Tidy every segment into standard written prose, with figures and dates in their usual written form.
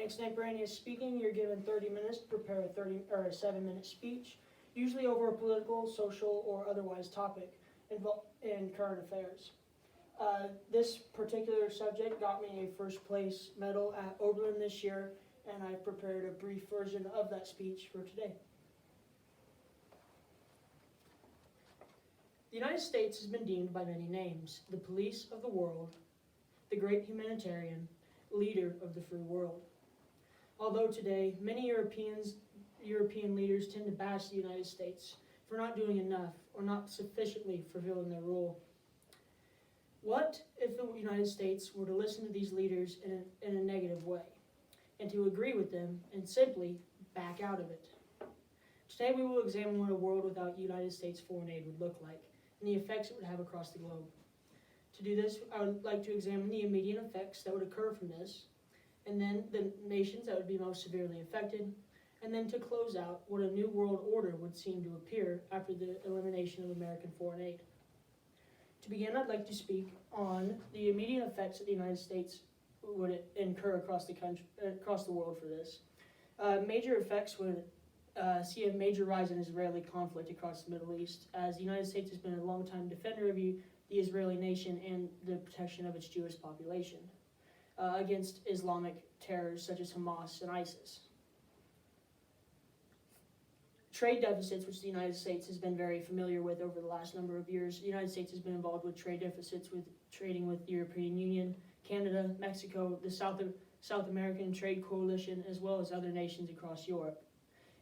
Extemporaneous speaking, you're given 30 minutes to prepare a 7-minute speech, usually over a political, social, or otherwise topic in current affairs. This particular subject got me a first place medal at Oberlin this year, and I've prepared a brief version of that speech for today. The United States has been deemed by many names: the police of the world, the great humanitarian, leader of the free world. Although today many European leaders tend to bash the United States for not doing enough or not sufficiently fulfilling their role. What if the United States were to listen to these leaders in a negative way, and to agree with them and simply back out of it? Today we will examine what a world without United States foreign aid would look like, and the effects it would have across the globe. To do this, I would like to examine the immediate effects that would occur from this, and then the nations that would be most severely affected, and then to close out what a new world order would seem to appear after the elimination of American foreign aid. To begin, I'd like to speak on the immediate effects that the United States would incur across the world for this. Major effects would see a major rise in Israeli conflict across the Middle East, as the United States has been a longtime defender of the Israeli nation and the protection of its Jewish population against Islamic terrors such as Hamas and ISIS. Trade deficits, which the United States has been very familiar with over the last number of years. The United States has been involved with trade deficits with trading with the European Union, Canada, Mexico, the South American Trade Coalition, as well as other nations across Europe.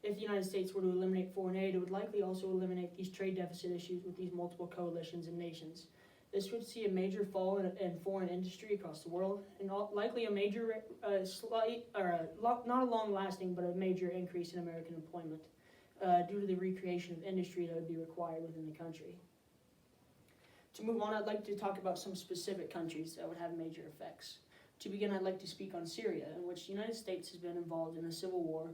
If the United States were to eliminate foreign aid, it would likely also eliminate these trade deficit issues with these multiple coalitions and nations. This would see a major fall in foreign industry across the world, and likely a major, not a long-lasting, but a major increase in American employment due to the recreation of industry that would be required within the country. To move on, I'd like to talk about some specific countries that would have major effects. To begin, I'd like to speak on Syria, in which the United States has been involved in a civil war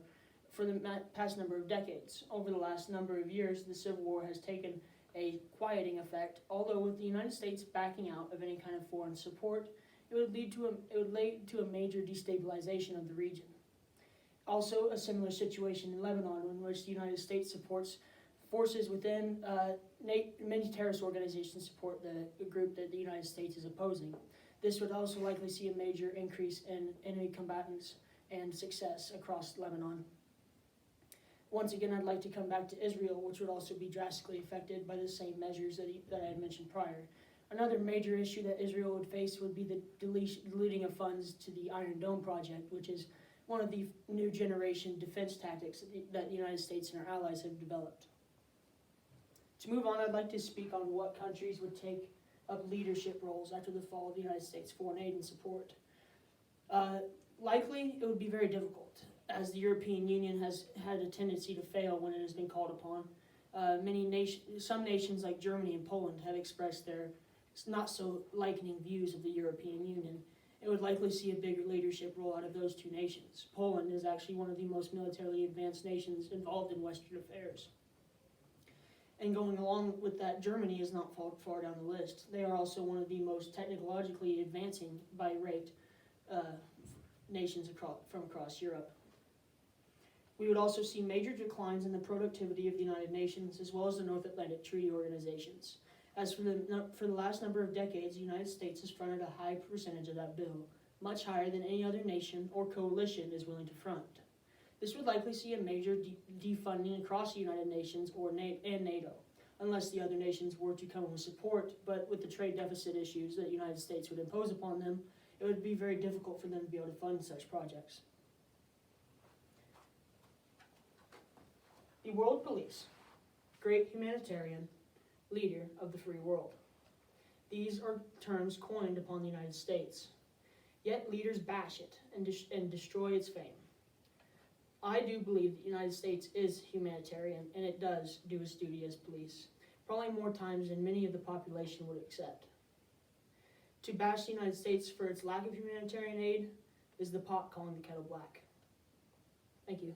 for the past number of decades. Over the last number of years, the civil war has taken a quieting effect, although with the United States backing out of any kind of foreign support, it would lead to a major destabilization of the region. Also, a similar situation in Lebanon, in which the United States supports forces within many terrorist organizations support the group that the United States is opposing. This would also likely see a major increase in enemy combatants and success across Lebanon. Once again, I'd like to come back to Israel, which would also be drastically affected by the same measures that I had mentioned prior. Another major issue that Israel would face would be the deleting of funds to the Iron Dome project, which is one of the new generation defense tactics that the United States and our allies have developed. To move on, I'd like to speak on what countries would take up leadership roles after the fall of the United States foreign aid and support. Likely, it would be very difficult, as the European Union has had a tendency to fail when it has been called upon. Some nations like Germany and Poland have expressed their not so likening views of the European Union. It would likely see a bigger leadership role out of those two nations. Poland is actually one of the most militarily advanced nations involved in Western affairs. And going along with that, Germany is not far down the list. They are also one of the most technologically advancing by rate nations from across Europe. We would also see major declines in the productivity of the United Nations as well as the North Atlantic Treaty Organizations. As for the last number of decades, the United States has fronted a high percentage of that bill, much higher than any other nation or coalition is willing to front. This would likely see a major defunding across the United Nations and NATO, unless the other nations were to come with support, but with the trade deficit issues that the United States would impose upon them, it would be very difficult for them to be able to fund such projects. The World Police, great humanitarian, leader of the free world. These are terms coined upon the United States, yet leaders bash it and destroy its fame. I do believe the United States is humanitarian, and it does do its duty as police, probably more times than many of the population would accept. To bash the United States for its lack of humanitarian aid is the pot calling the kettle black. Thank you.